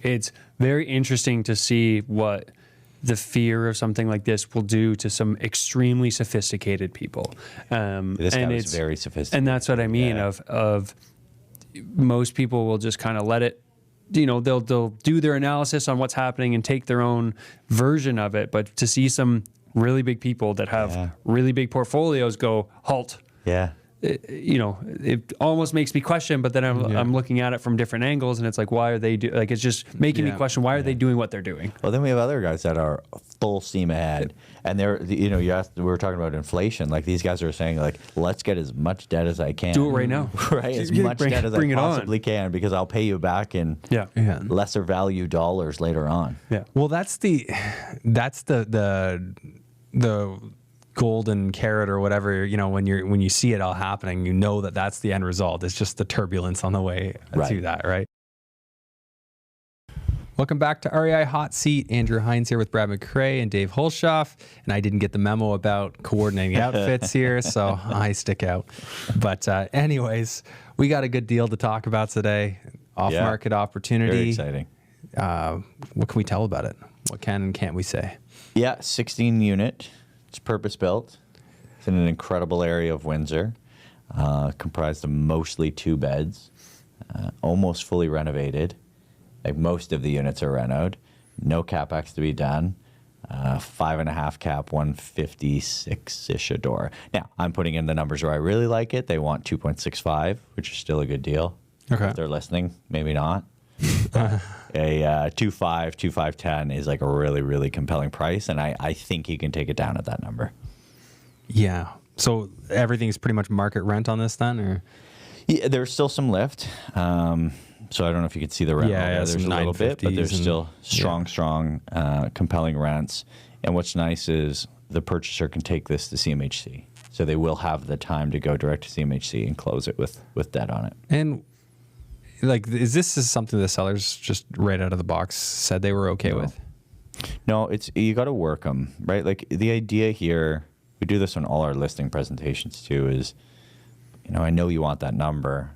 It's very interesting to see what the fear of something like this will do to some extremely sophisticated people. This guy was very sophisticated. And that's what I mean of most people will just kind of let it, they'll do their analysis on what's happening and take their own version of it. But to see some really big people that have really big portfolios go, halt. Yeah. It almost makes me question, but then I'm looking at it from different angles, and it's like, why are they it's just making me question, why are they doing what they're doing? Well, then we have other guys that are full steam ahead, and they're, we were talking about inflation. Like, these guys are saying, like, let's get as much debt as I can. Do it right now. Right? As much debt as I possibly can, because I'll pay you back in lesser value dollars later on. Yeah. Well, that's the golden carrot or whatever, when you see it all happening, that's the end result. It's just the turbulence on the way to that, right? Welcome back to REI Hot Seat. Andrew Hines here with Brad McCrae and Dave Hulshoff. And I didn't get the memo about coordinating outfits here, so I stick out. But anyways, we got a good deal to talk about today. Off-market opportunity. Very exciting. What can we tell about it? What can and can't we say? Yeah, 16 unit. It's purpose-built. It's in an incredible area of Windsor, comprised of mostly 2 beds, almost fully renovated. Like, most of the units are renoed. No capex to be done. 5.5 cap, 156-ish a door. Now, I'm putting in the numbers where I really like it. They want 2.65, which is still a good deal. Okay. If they're listening, maybe not. A 2.510 is like a really, really compelling price, and I think you can take it down at that number. Yeah. So everything's pretty much market rent on this then, or? Yeah, there's still some lift. So I don't know if you could see the rent. Yeah, there's a little bit, but there's still strong, compelling rents. And what's nice is the purchaser can take this to CMHC, so they will have the time to go direct to CMHC and close it with debt on it. And is this something the sellers just right out of the box said they were okay with? No, you got to work them, right? Like, the idea here, we do this on all our listing presentations too, is, I know you want that number.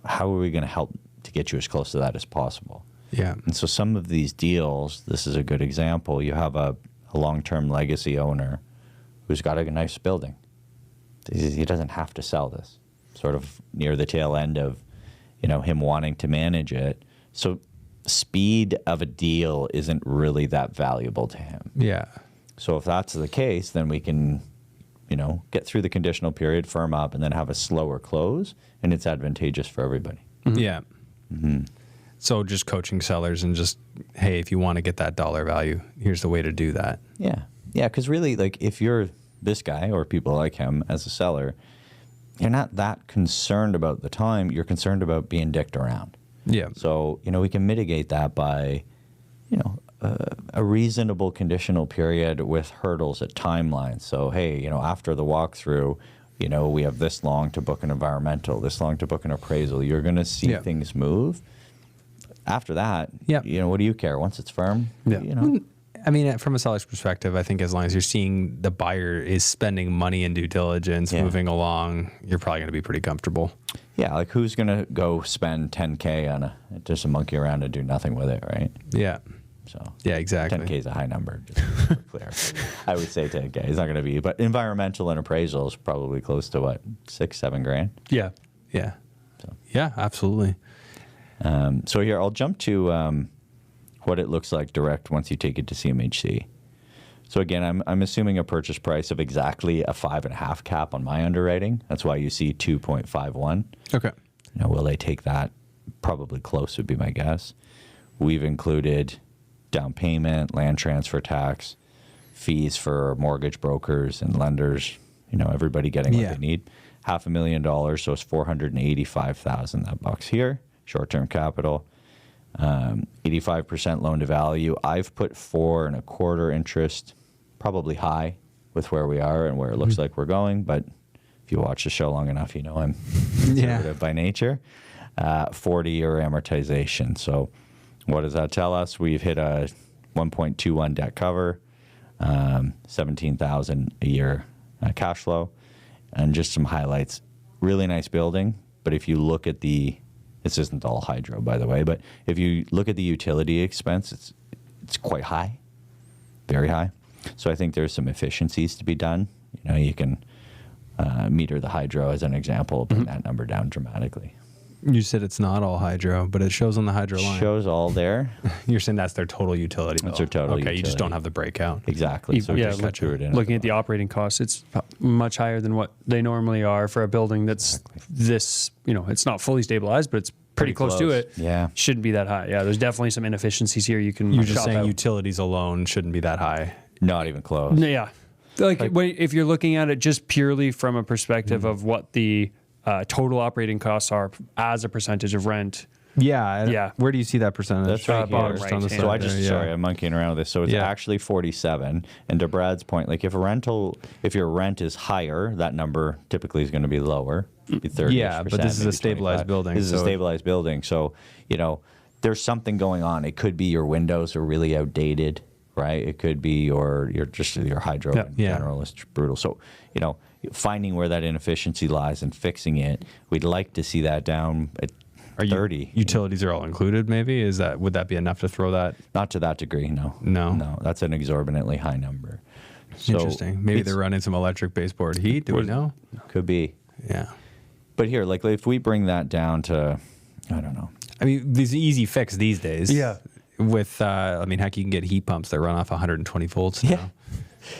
How are we going to help to get you as close to that as possible? Yeah. And so some of these deals, this is a good example. You have a long-term legacy owner who's got a nice building. He doesn't have to sell this, sort of near the tail end of him wanting to manage it. So speed of a deal isn't really that valuable to him. Yeah. So if that's the case, then we can, get through the conditional period, firm up, and then have a slower close, and it's advantageous for everybody. Mm-hmm. Yeah. Mm-hmm. So just coaching sellers and just, hey, if you want to get that dollar value, here's the way to do that. Yeah. Yeah, because really, like, if you're this guy or people like him as a seller, you're not that concerned about the time. You're concerned about being dicked around. Yeah. So, we can mitigate that by, a reasonable conditional period with hurdles at timelines. So, hey, after the walkthrough, we have this long to book an environmental, this long to book an appraisal. You're going to see things move. After that, what do you care? Once it's firm, I mean, from a seller's perspective, I think as long as you're seeing the buyer is spending money in due diligence, moving along, you're probably going to be pretty comfortable. Yeah, like, who's going to go spend $10K on just a monkey around and do nothing with it, right? Yeah. So yeah, exactly. 10K is a high number, just to be clear. I would say 10K. It's not going to be, but environmental and appraisal is probably close to what, $6-7 grand? Yeah. Yeah. So. Yeah, absolutely. So here, I'll jump to what it looks like direct once you take it to CMHC. So again, I'm assuming a purchase price of exactly a 5.5 cap on my underwriting. That's why you see 2.51. Okay. Will they take that? Probably close would be my guess. We've included down payment, land transfer tax, fees for mortgage brokers and lenders, everybody getting what they need. $500,000, so it's $485,000 that box here. Short-term capital, 85% loan to value. I've put 4.25% interest, probably high with where we are and where it looks like we're going. But if you watch the show long enough, I'm conservative by nature. 40-year amortization. So what does that tell us? We've hit a 1.21 debt cover, $17,000 a year cash flow, and just some highlights. Really nice building, but if you look at the This isn't all hydro, by the way, but if you look at the utility expense, it's quite high, very high. So I think there's some efficiencies to be done. You know, you can meter the hydro as an example, bring that number down dramatically. You said it's not all hydro, but it shows on the hydro line. Shows all there. You're saying that's their total utility bill. That's their total Okay, utility. you just don't have the breakout. Exactly. So Yeah, just cut through it in looking at the operating costs, it's much higher than what they normally are for a building that's this, you know, it's not fully stabilized, but it's pretty close to it. Yeah. Shouldn't be that high. Yeah, there's definitely some inefficiencies here. You can You're just chop saying out. utilities alone shouldn't be that high. Not even close. Yeah. Like if you're looking at it just purely from a perspective of what the total operating costs are as a percentage of rent. Yeah. Yeah. Where do you see that percentage? That's right bottom here. right on the hand. So side there, sorry, I'm monkeying around with this. So it's Yeah. actually 47. And to Brad's point, like if your rent is higher, that number typically is going to be lower. Be 30%, Yeah, but this is a maybe stabilized 25. building, This is a so- stabilized building. So, you know, there's something going on. It could be your windows are really outdated, right? It could be your hydro in Yeah. general is brutal. So, you know, finding where that inefficiency lies and fixing it, we'd like to see that down at 30. Utilities are all included, maybe? Would that be enough to throw that? Not to that degree, no. No? No, that's an exorbitantly high number. So Interesting. Maybe it's- they're running some electric baseboard heat. Do we know? Could be. Yeah. But here, like if we bring that down to, I don't know. I mean, there's an easy fix these days. Yeah. With, I mean, heck, you can get heat pumps that run off 120 volts now. Yeah.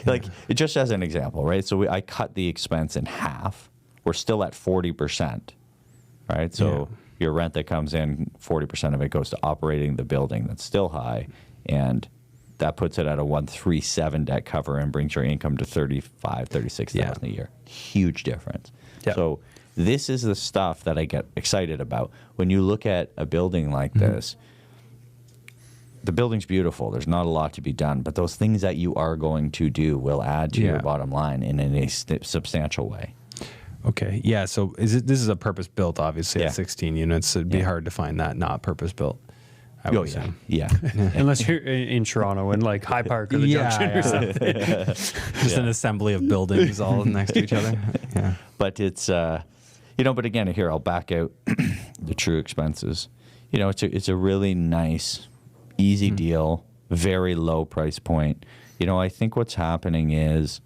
Like it just as an example, right? So I cut the expense in half. We're still at 40%, right? So your rent that comes in, 40% of it goes to operating the building. That's still high. And that puts it at a 137 debt cover and brings your income to 36,000 a year. Huge difference. Yeah. So this is the stuff that I get excited about. When you look at a building like this, the building's beautiful. There's not a lot to be done, but those things that you are going to do will add to your bottom line in a substantial way. Okay. Yeah. So this is a purpose built, obviously, Yeah. at 16 units. It'd be hard to find that not purpose built. I would assume. Yeah. Unless you're in Toronto in like High Park or the Junction or something. Just an assembly of buildings all next to each other. Yeah. But it's, but again, here I'll back out the true expenses. You know, it's a really nice, easy deal, very low price point. You know, I think what's happening is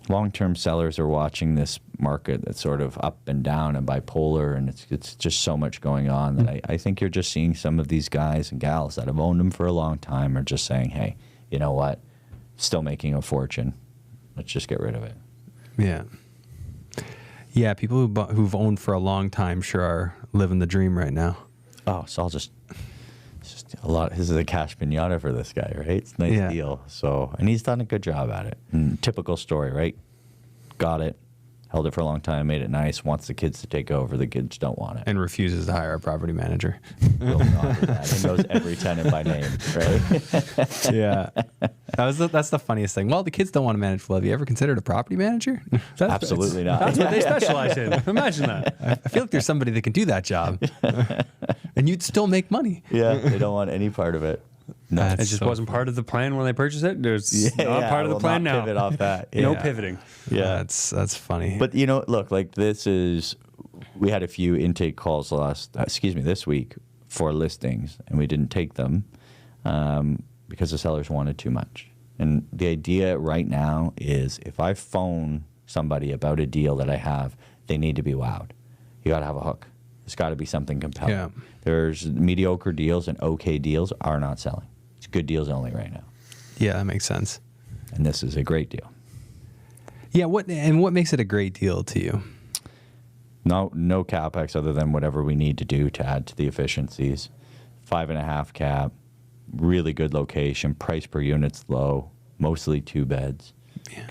long-term sellers are watching this market that's sort of up and down and bipolar, and it's just so much going on that I think you're just seeing some of these guys and gals that have owned them for a long time are just saying, hey, you know what, still making a fortune. Let's just get rid of it. Yeah. Yeah. People who've owned for a long time sure are living the dream right now. Oh, so it's just a lot. This is a cash pinata for this guy, right? It's a nice deal. So, and he's done a good job at it. And typical story, right? Got it, held it for a long time, made it nice. Wants the kids to take over. The kids don't want it. And refuses to hire a property manager. Will not do that. And knows every tenant by name, right? Yeah. That's the funniest thing. Well, the kids don't want to manage flood. Have you ever considered a property manager? Absolutely not. That's what they specialize in. Imagine that. I feel like there's somebody that can do that job. And you'd still make money. Yeah, they don't want any part of it. No, That's It just so wasn't part of the plan when they purchased it. There's not part of the we'll plan not now. Pivot off that. No Yeah. pivoting. Yeah. That's funny. But you know, look, like we had a few intake calls this week for listings, and we didn't take them because the sellers wanted too much. And the idea right now is if I phone somebody about a deal that I have, they need to be wowed. You got to have a hook. There's got to be something compelling. Yeah. There's mediocre deals and okay deals are not selling. It's good deals only right now. Yeah, that makes sense. And this is a great deal. Yeah, what makes it a great deal to you? No capex other than whatever we need to do to add to the efficiencies. 5.5 cap, really good location, price per unit's low, mostly 2 beds,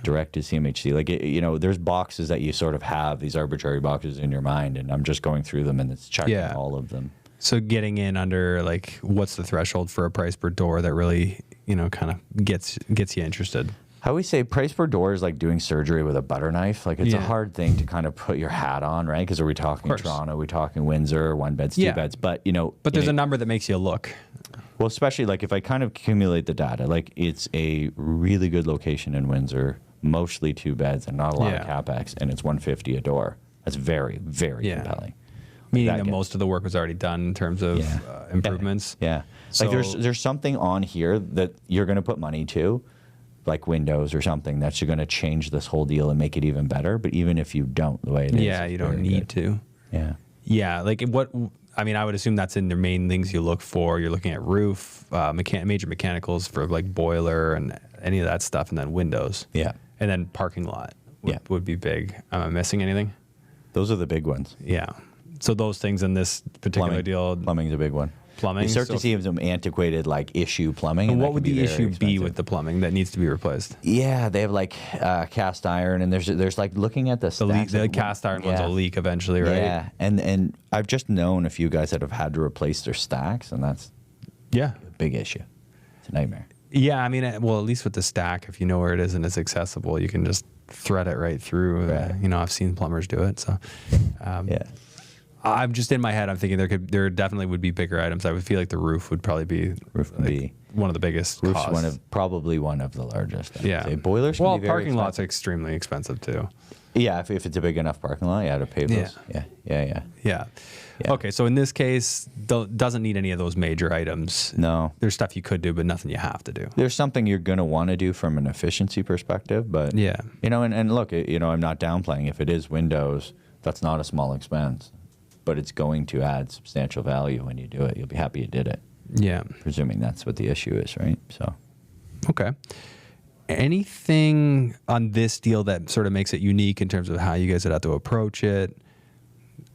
direct to CMHC. Like, there's boxes that you sort of have, these arbitrary boxes in your mind, and I'm just going through them and it's checking all of them. So getting in under, like, what's the threshold for a price per door that really, kind of gets you interested? I always say price per door is like doing surgery with a butter knife. Like it's a hard thing to kind of put your hat on, right? Because are we talking Toronto? Are we talking Windsor? 1 beds, 2 beds? But But there's a number that makes you look. Well, especially like if I kind of accumulate the data, like it's a really good location in Windsor, mostly 2 beds and not a lot of capex, and it's $150 a door. That's very, very compelling. Meaning that most of the work was already done in terms of improvements. Yeah. So, Like there's something on here that you're going to put money to, like windows or something, that's going to change this whole deal and make it even better. But even if you don't, the way it is, yeah, you don't need to. Yeah. Yeah, like I would assume that's in the main things you look for. You're looking at roof, major mechanicals for like boiler and any of that stuff, and then windows. Yeah. And then parking lot would be big. Am I missing anything? Those are the big ones. Yeah. So those things in this particular deal. Plumbing's a big one. Plumbing. You start to see some antiquated like issue plumbing. And that what would can the very issue be expensive. with the plumbing that needs to be replaced? Yeah, they have like cast iron, and there's like looking at the stacks The of- cast iron ones will leak eventually, right? Yeah, and I've just known a few guys that have had to replace their stacks, and that's Yeah. a big issue. It's a nightmare. Yeah, I mean, well, at least with the stack, if you know where it is and it's accessible, you can just thread it right through. Right. I've seen plumbers do it. So, Yeah. I'm just in my head. I'm thinking there definitely would be bigger items. I would feel like the roof would probably be one of the biggest. Roof's costs. probably one of the largest. I'd Yeah. say. Boilers. Can Well, be very parking lots are expensive. extremely expensive too. Yeah, if it's a big enough parking lot, to pave those. Yeah. Yeah. Yeah. Okay, so in this case, doesn't need any of those major items. No. There's stuff you could do, but nothing you have to do. There's something you're going to want to do from an efficiency perspective, but Yeah. and look, I'm not downplaying. If it is windows, that's not a small expense, but it's going to add substantial value when you do it. You'll be happy you did it, Yeah. presuming that's what the issue is, right? So, Okay. Anything on this deal that sort of makes it unique in terms of how you guys would have to approach it?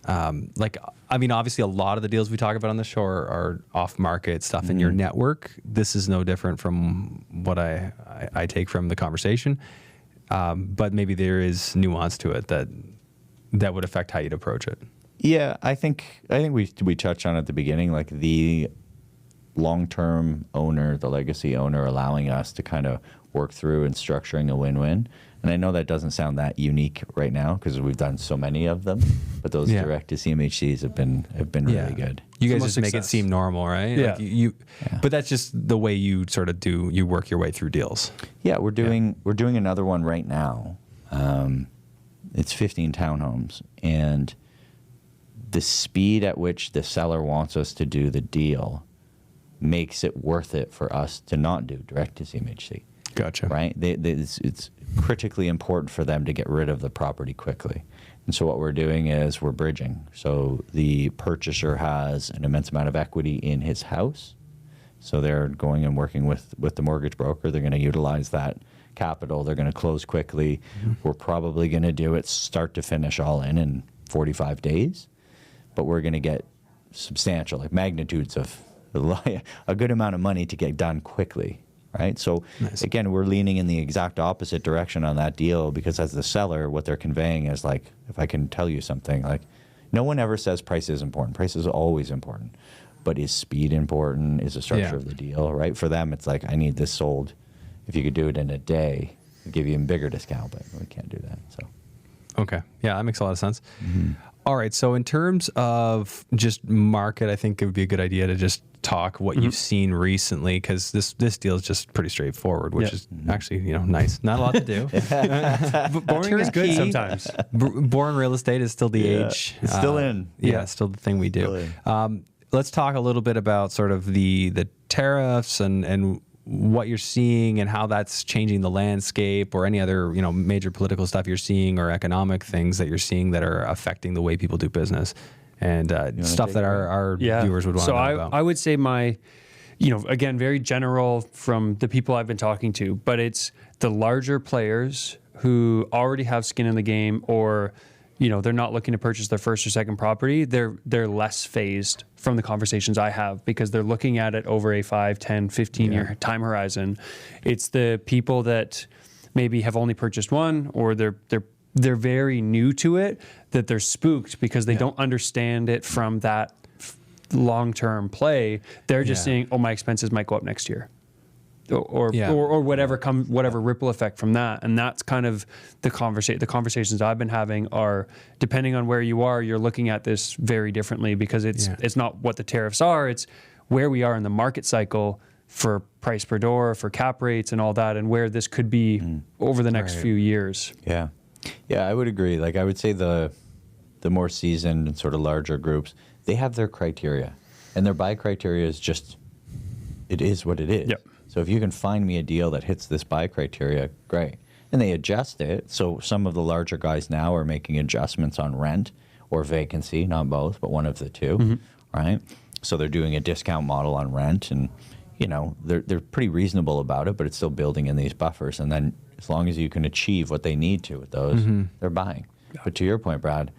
Obviously, a lot of the deals we talk about on the show are off-market stuff in your network. This is no different from what I take from the conversation, but maybe there is nuance to it that would affect how you'd approach it. yeah, I think we touched on it at the beginning, like the long-term owner, the legacy owner, allowing us to kind of work through and structuring a win-win. And I know that doesn't sound that unique right now because we've done so many of them, but those direct to CMHCs have been really good. You guys Some just make it success. seem normal, right? Yeah. Like but that's just the way you sort of you work your way through deals. Yeah, we're doing another one right now. It's 15 townhomes, and the speed at which the seller wants us to do the deal makes it worth it for us to not do direct to CMHC. Gotcha. Right? It's critically important for them to get rid of the property quickly. And so what we're doing is we're bridging. So the purchaser has an immense amount of equity in his house. So they're going and working with the mortgage broker. They're going to utilize that capital. They're going to close quickly. We're probably going to do it start to finish all in 45 days. But we're going to get substantial, like magnitudes of a good amount of money to get done quickly. Right. So again, we're leaning in the exact opposite direction on that deal because as the seller, what they're conveying is like, if I can tell you something, like no one ever says price is important. Price is always important. But is speed important? Is the structure of the deal, right? For them, it's like, I need this sold. If you could do it in a day, I'd give you a bigger discount, but we can't do that. So, Okay. Yeah, that makes a lot of sense. All right. So in terms of just market, I think it would be a good idea to just talk what you've seen recently, because this deal is just pretty straightforward, which is actually nice. Not a lot to do. Boring is good Turnkey. sometimes. Boring real estate is still the age. it's still in. Yeah, still the thing we do. Let's talk a little bit about sort of the tariffs and what you're seeing and how that's changing the landscape, or any other major political stuff you're seeing, or economic things that you're seeing that are affecting the way people do business, and stuff that our viewers would want to know about. I would say again, very general from the people I've been talking to, but it's the larger players who already have skin in the game, or they're not looking to purchase their first or second property. They're less phased from the conversations I have because they're looking at it over a 5, 10, 15 year time horizon. It's the people that maybe have only purchased one, or they're very new to it, that they're spooked because they don't understand it from that long-term play. They're just saying, "Oh, my expenses might go up next year." Or whatever ripple effect from that. And that's kind of the conversations I've been having are, depending on where you are, you're looking at this very differently, because it's not what the tariffs are, it's where we are in the market cycle for price per door, for cap rates and all that, and where this could be over the next few years. Yeah, I would agree. Like I would say the the more seasoned and sort of larger groups, they have their criteria, and their buy criteria is just, it is what it is. Yep. So if you can find me a deal that hits this buy criteria, great. And they adjust it. So some of the larger guys now are making adjustments on rent or vacancy, not both, but one of the two, right? So they're doing a discount model on rent, and you know they're pretty reasonable about it, but it's still building in these buffers. And then as long as you can achieve what they need to with those, they're buying. But to your point, Brad,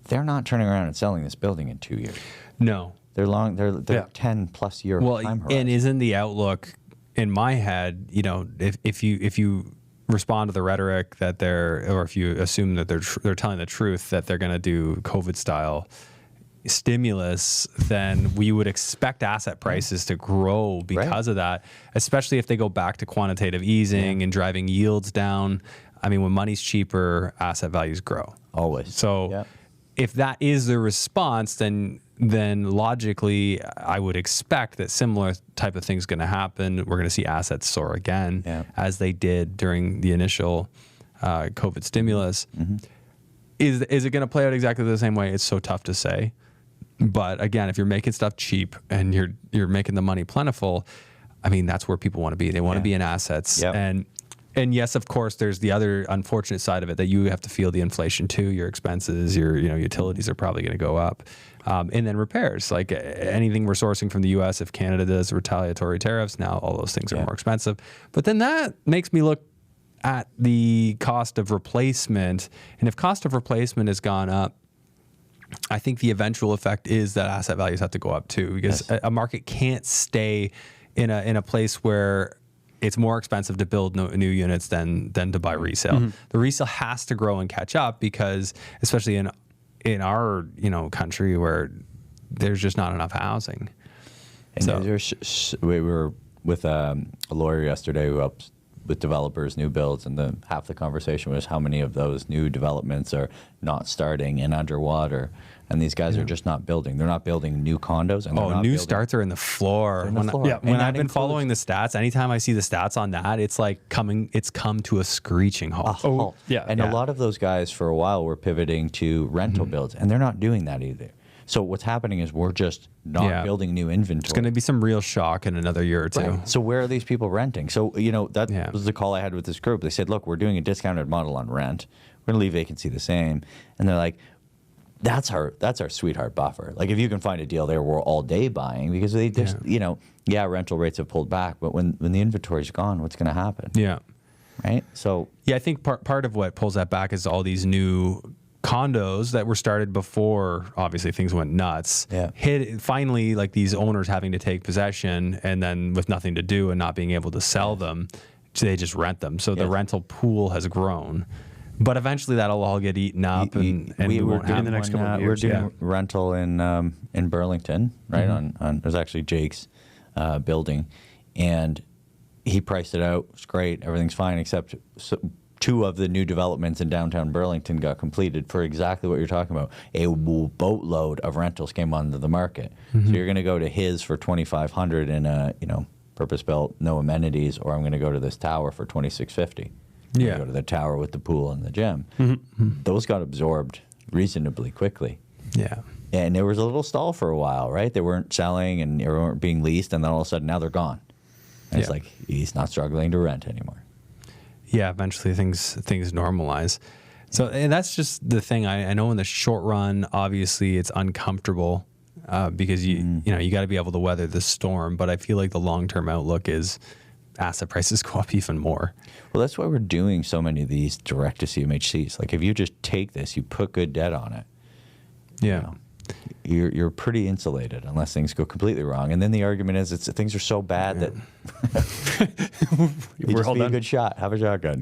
they're not turning around and selling this building in 2 years. No. They're long. They're Yeah. 10+ year Well, time horizon. and isn't the outlook in my head, you know, if you respond to the rhetoric that or if you assume that they're telling the truth, that they're going to do COVID style stimulus, then we would expect asset prices to grow because of that, especially if they go back to quantitative easing and driving yields down. I mean, when money's cheaper, asset values grow. Always. So if that is the response, then logically I would expect that similar type of thing's going to happen. We're going to see assets soar again as they did during the initial COVID stimulus. Is it going to play out exactly the same way? It's so tough to say. But again, if you're making stuff cheap and you're making the money plentiful, I mean, that's where people want to be. They want to be in assets. And yes, of course, there's the other unfortunate side of it that you have to feel the inflation too. Your expenses, your utilities are probably going to go up. And then repairs, like anything we're sourcing from the U.S., if Canada does retaliatory tariffs, now all those things are more expensive. But then that makes me look at the cost of replacement. And if cost of replacement has gone up, I think the eventual effect is that asset values have to go up too, because a market can't stay in a place where it's more expensive to build new units than to buy resale. The resale has to grow and catch up, because especially in our country where there's just not enough housing. And so we were with a lawyer yesterday who helps with developers, new builds, and half the conversation was how many of those new developments are not starting and underwater. And these guys are just not building. They're not building new condos. And new starts are in the floor. When I've been following the stats, anytime I see the stats on that, it's like it's come to a screeching halt. A lot of those guys for a while were pivoting to rental builds, and they're not doing that either. So what's happening is we're just not building new inventory. It's going to be some real shock in another year or two. Right. So where are these people renting? So, that was the call I had with this group. They said, look, we're doing a discounted model on rent. We're going to leave vacancy the same. And they're like, that's our sweetheart buffer. Like, if you can find a deal there, we're all day buying, because they just, rental rates have pulled back. But when the inventory's gone, what's going to happen? Yeah. Right? So. Yeah, I think part of what pulls that back is all these new condos that were started before, obviously, things went nuts. Finally, like, these owners having to take possession, and then with nothing to do and not being able to sell them, they just rent them. So the rental pool has grown. But eventually that'll all get eaten up, and we won't have in the next couple of years. We're doing rental in Burlington, right? On it was actually Jake's building, and he priced it out. It's great, everything's fine, except two of the new developments in downtown Burlington got completed for exactly what you're talking about. A boatload of rentals came onto the market. So you're going to go to his for $2,500 in a purpose-built, no amenities, or I'm going to go to this tower for $2,650. Go to the tower with the pool and the gym. Those got absorbed reasonably quickly. And there was a little stall for a while, right? They weren't selling and they weren't being leased, and then all of a sudden now they're gone. And it's like, he's not struggling to rent anymore. Yeah, eventually things normalize. So, and that's just the thing. I know in the short run, obviously it's uncomfortable because you got to be able to weather the storm. But I feel like the long-term outlook is asset prices go up even more. Well, that's why we're doing so many of these direct-to-CMHCs. Like, if you just take this, you put good debt on it. You're pretty insulated unless things go completely wrong. And then the argument is things are so bad that you just be a good shot. Have a shotgun.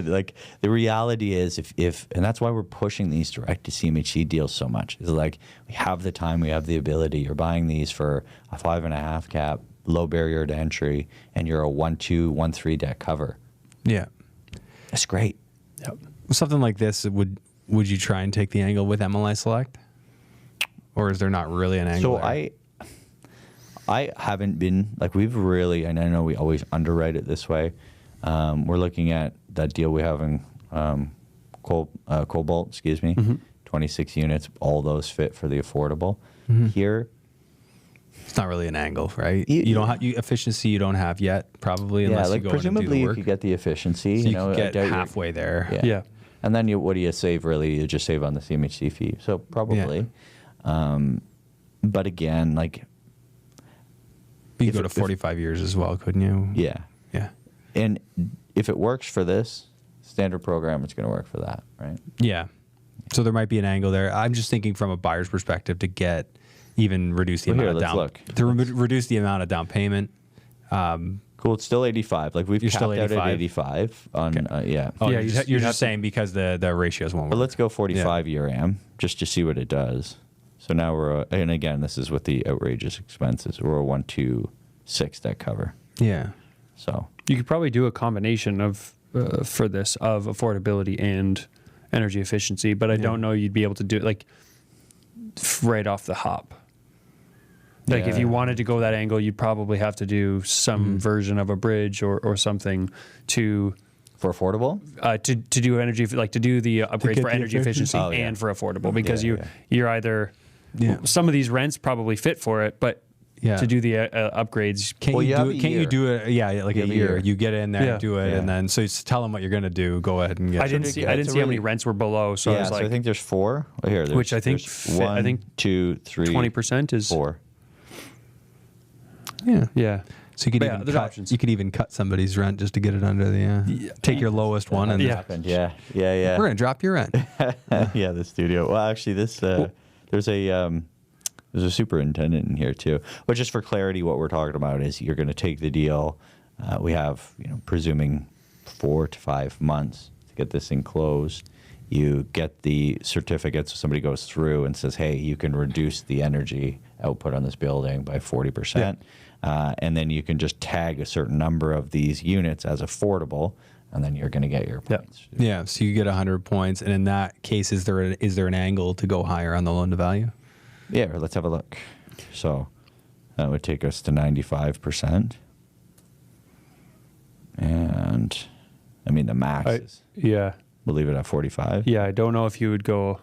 Like, the reality is, if and that's why we're pushing these direct-to-CMHC deals so much. Is like, we have the time, we have the ability. You're buying these for a 5.5 cap, low barrier to entry, and you're a 1.2, 1.3 debt cover. That's great. Something like this, would you try and take the angle with MLI Select? Or is there not really an angle there? I haven't been, like, we've really, and I know we always underwrite it this way. We're looking at that deal we have in Cobalt, 20 26 units, all those fit for the affordable. Here, It's not really an angle, right? You don't have efficiency. You don't have yet, probably, unless you go in and do presumably the you work. could get the efficiency. So you know, could I get doubt you're- halfway there. Yeah. And then what do you save really? You just save on the CMHC fee. So probably. But again, like, You If could go it- to 45 years as well, couldn't you? yeah. Yeah. And if it works for this standard program, it's going to work for that, right? Yeah. So there might be an angle there. I'm just thinking from a buyer's perspective to get even reduce the Well, here, amount of let's down look. to reduce the amount of down payment. Cool. It's still 85. Like we've You're capped still out at 85? 85 on, yeah. Oh, Yeah, you're just saying because the ratios won't But work. let's go 45 year AM just to see what it does. So now we're, and again, this is with the outrageous expenses. We're a 126 debt cover. Yeah. So You could probably do a combination of for this of affordability and energy efficiency, but I don't know you'd be able to do it like right off the hop. Like if Yeah. you wanted to go that angle, you'd probably have to do some version of a bridge or something to for affordable, to do energy, like to do the upgrades get for the energy efficiency. efficiency Oh, yeah. and for affordable, because Yeah, yeah. you're either Yeah. some of these rents probably fit for it, but Yeah. to do the upgrades, Can't Well, you you do have it? a Can't you year. do it? Yeah, like You a have a year. year. You get in there Yeah. and do it, Yeah. and then so you tell them what you're gonna do. Go ahead and get. I didn't it's see a how many really- rents were below, so I yeah. was So like, I think there's 4. Well, here, Which I think there's fit- I 1, think 2, 3, 20% is 4. Yeah. yeah. So you could But yeah, even there's cut. options. You could even cut somebody's rent just to get it under the. Take your lowest one, and Yeah. Happened. Yeah. Yeah. Yeah. we're gonna drop your rent. Yeah, the studio. Well, actually, this there's a superintendent in here too. But just for clarity, what we're talking about is you're going to take the deal. We have, presuming 4 to 5 months to get this thing closed. You get the certificate, so somebody goes through and says, "Hey, you can reduce the energy output on this building by 40%," and then you can just tag a certain number of these units as affordable, and then you're going to get your Yeah. points. Yeah. So you get 100 points, and in that case, is there an angle to go higher on the loan to value? Yeah, let's have a look. So that would take us to 95%. And I mean, the max is, Yeah. we'll leave it at 45 Yeah. I don't know if you would go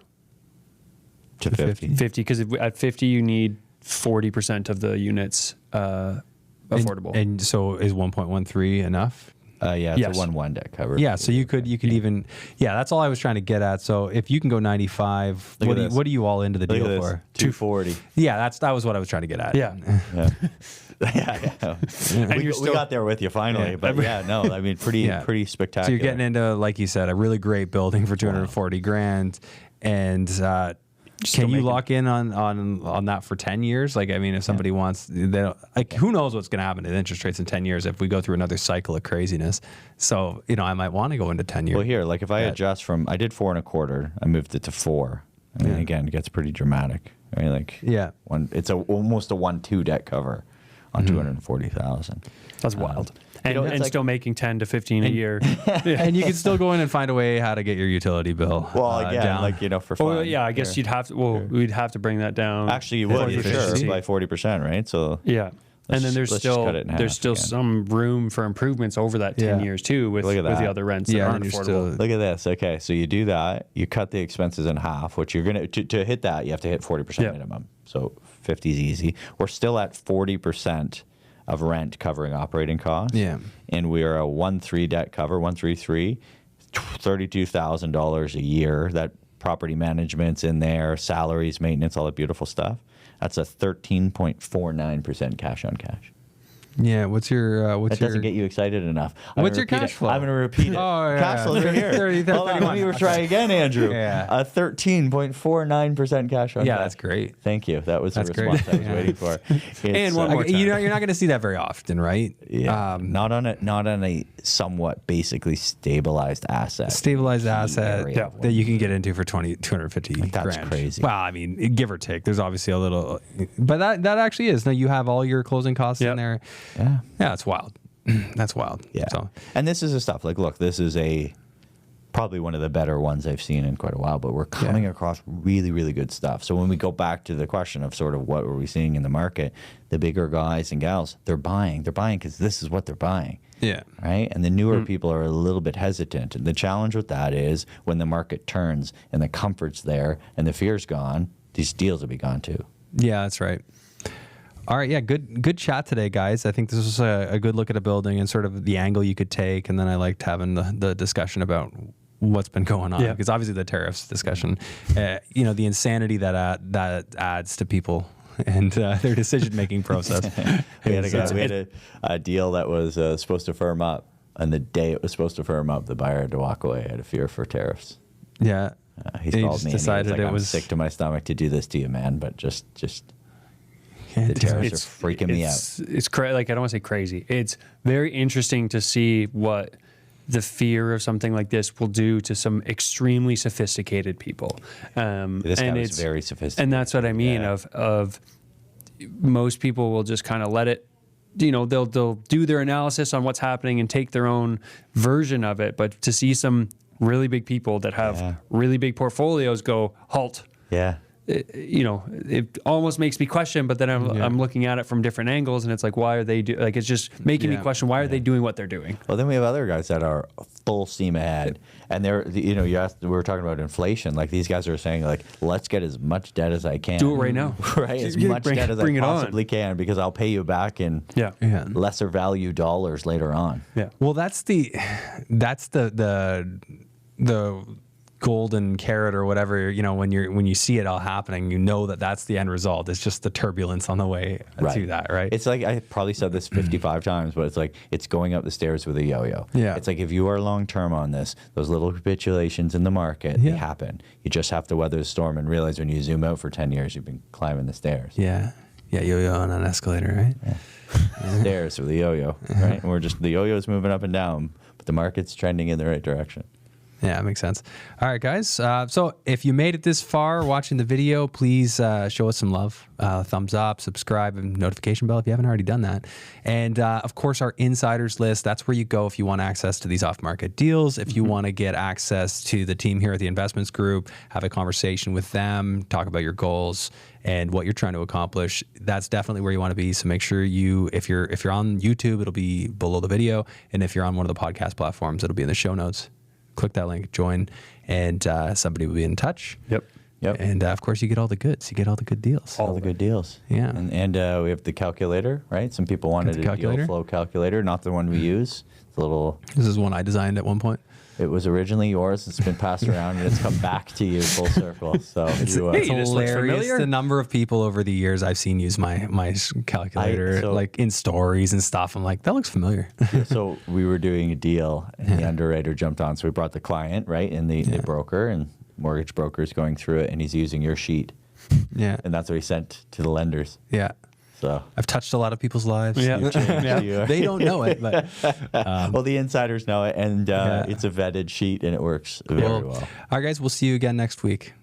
to 50. 50, because at 50, you need 40% of the units affordable. And so is 1.13 enough? Yeah, it's Yes. a 1-1 debt cover. Yeah, so you could even that's all I was trying to get at. So if you can go 95, Look at what this. are you all into the Look deal at this, for? 240. Yeah, that was what I was trying to get at. yeah. Yeah. Yeah. And We you're still, got there with you finally, Yeah. but yeah, no, I mean, pretty Yeah. spectacular. So you're getting into, like you said, a really great building for 240 grand, and can you making- lock in on that for 10 years? Like, I mean, if somebody wants, they don't, like, who knows what's going to happen to interest rates in 10 years if we go through another cycle of craziness? So I might want to go into 10 years. Well, here, like if I adjust from, I did 4.25, I moved it to 4. I mean, Yeah. again, it gets pretty dramatic. I mean, like, Yeah. it's almost a 1-2 debt cover on 240,000. that's wild. you And, know, it's and like- still making 10 to 15 a year. And you can still go in and find a way how to get your utility bill Well, again, down. like for fun. Well, yeah, I guess Here. you'd have to. Well, we'd have to bring that down. Actually, you For would the for sure efficiency. by 40%, right? So Yeah. Let's And then there's just cut still it in half there's still again. some room for improvements over that 10 Yeah. years too with Look at the that. other rents that Yeah, aren't and you're affordable. still- look at this. Okay, so you do that, you cut the expenses in half, which you're gonna to hit that you have to hit 40% Yeah. minimum. So 50 is easy. We're still at 40% of rent covering operating costs. Yeah. And we are a 1-3 debt cover, 133, $32,000 a year. That property management's in there, salaries, maintenance, all that beautiful stuff. That's a 13.49% cash on cash. Yeah, what's your That doesn't get you excited enough. I'm What's gonna your repeat cash it. flow? I'm going to repeat it. Oh, yeah. Cash flow right here. 30, Hold on, let me 31. try again, Andrew. Yeah. A 13.49% cash on Yeah, cash. that's great. Thank you. That was That's the response great. I was waiting for. It's, And one more time. You're not going to see that very often, right? Yeah, not on a somewhat basically stabilized asset. Stabilized asset area. that you can get into for 250 That's grand. crazy. Well, I mean, give or take. There's obviously a little, but that actually is. Now you have all your closing costs in Yep. there. Yeah. Yeah, it's wild. That's wild. Yeah. So, And this is the stuff like, look, this is a probably one of the better ones I've seen in quite a while, but we're coming across really, really good stuff. So when we go back to the question of sort of what are we seeing in the market, the bigger guys and gals, they're buying because this is what they're buying. Yeah. Right. And the newer people are a little bit hesitant. And the challenge with that is when the market turns and the comfort's there and the fear's gone, these deals will be gone too. Yeah, that's right. All right, yeah, good chat today, guys. I think this was a good look at a building and sort of the angle you could take, and then I liked having the discussion about what's been going on, because obviously the tariffs discussion, the insanity that adds to people and their decision-making process. we had a deal that was supposed to firm up, and the day it was supposed to firm up, the buyer had to walk away out of fear for tariffs. Yeah. He called me decided and he was like, it was I'm sick to my stomach to do this to you, man, but just the tariffs are freaking me out. It's like, I don't want to say crazy. It's very interesting to see what the fear of something like this will do to some extremely sophisticated people. This guy was very sophisticated. And that's what I mean of most people will just kind of let it, they'll do their analysis on what's happening and take their own version of it. But to see some really big people that have really big portfolios go, halt. Yeah. It almost makes me question, but then I'm looking at it from different angles, and it's like, why are they it's just making me question, why are they doing what they're doing? Well, then we have other guys that are full steam ahead, and they're, we were talking about inflation. Like these guys are saying, like, let's get as much debt as I can. Do it right now. Right, as much debt as I possibly can, because I'll pay you back in lesser value dollars later on. Yeah. Well, that's the golden carrot or whatever, when you see it all happening, that's the end result. It's just the turbulence on the way to that, right? It's like, I probably said this 55 times, but it's like, it's going up the stairs with a yo-yo. Yeah. It's like, if you are long-term on this, those little capitulations in the market, they happen. You just have to weather the storm and realize when you zoom out for 10 years, you've been climbing the stairs. Yeah. Yeah, yo-yo on an escalator, right? Yeah. Stairs with a yo-yo, right? And the yo-yo's moving up and down, but the market's trending in the right direction. Yeah, that makes sense. All right, guys. So if you made it this far watching the video, please show us some love. Thumbs up, subscribe, and notification bell if you haven't already done that. And of course, our insiders list, that's where you go if you want access to these off-market deals, if you want to get access to the team here at the Investments Group, have a conversation with them, talk about your goals and what you're trying to accomplish. That's definitely where you want to be. So make sure if you're on YouTube, it'll be below the video. And if you're on one of the podcast platforms, it'll be in the show notes. Click that link, join, and somebody will be in touch. Yep. And of course, you get all the goods. You get all the good deals. All the good deals. Yeah. And we have the calculator, right? Some people wanted a deal flow calculator, not the one we use. It's a little. This is one I designed at one point. It was originally yours. It's been passed around, and it's come back to you full circle. So it's hilarious the number of people over the years I've seen use my calculator, like in stories and stuff. I'm like, that looks familiar. So we were doing a deal, and the underwriter jumped on. So we brought the client, right, and the broker, and mortgage broker is going through it, and he's using your sheet. Yeah. And that's what he sent to the lenders. Yeah. So I've touched a lot of people's lives. Yeah. They don't know it, but well, the insiders know it, and it's a vetted sheet, and it works very well. All right, guys, we'll see you again next week.